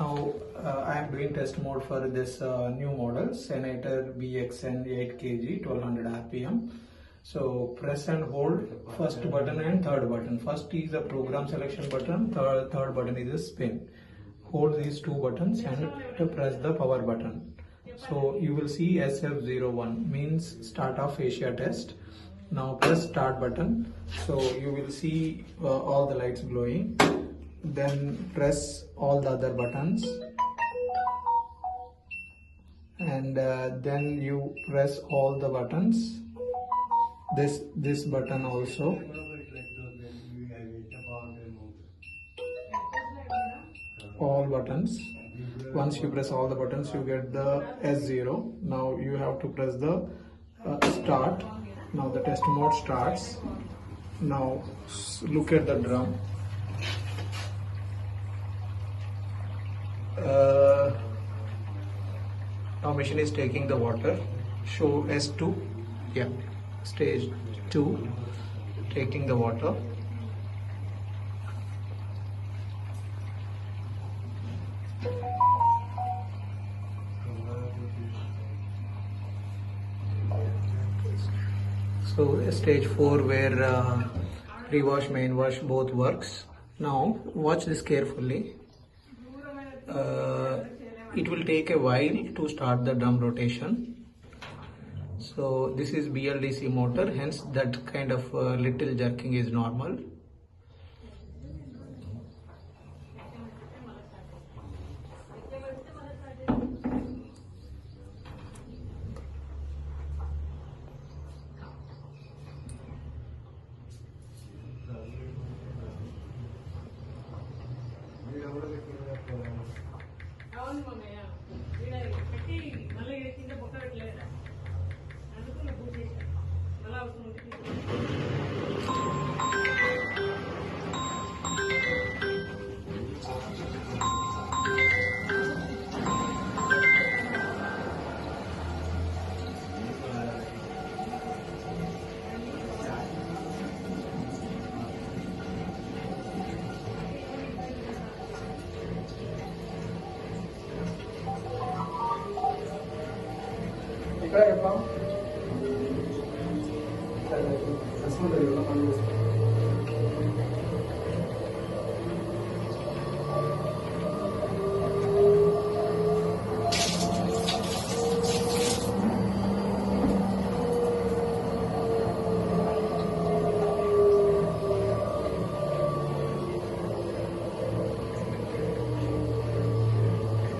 Now I am doing test mode for this new model Senator BXN 8 kg 1200 rpm. So press and hold first button and third button. First is the program selection button, third button is a spin. Hold these two buttons and press the power button. So you will see SF01 means start of fascia test. Now press start button. So you will see all the lights glowing. Then press all the other buttons and then you press all the buttons, this button also, all buttons. Once you press all the buttons you get the S0. Now you have to press the start. Now the test mode starts. Now look at the drum. Now machine is taking the water. Show S2. Yeah, stage 2 taking the water. So stage 4 where pre-wash, main wash both works. Now watch this carefully. It will take a while to start the drum rotation. So this is BLDC motor, hence that kind of little jerking is normal. Better, Mom.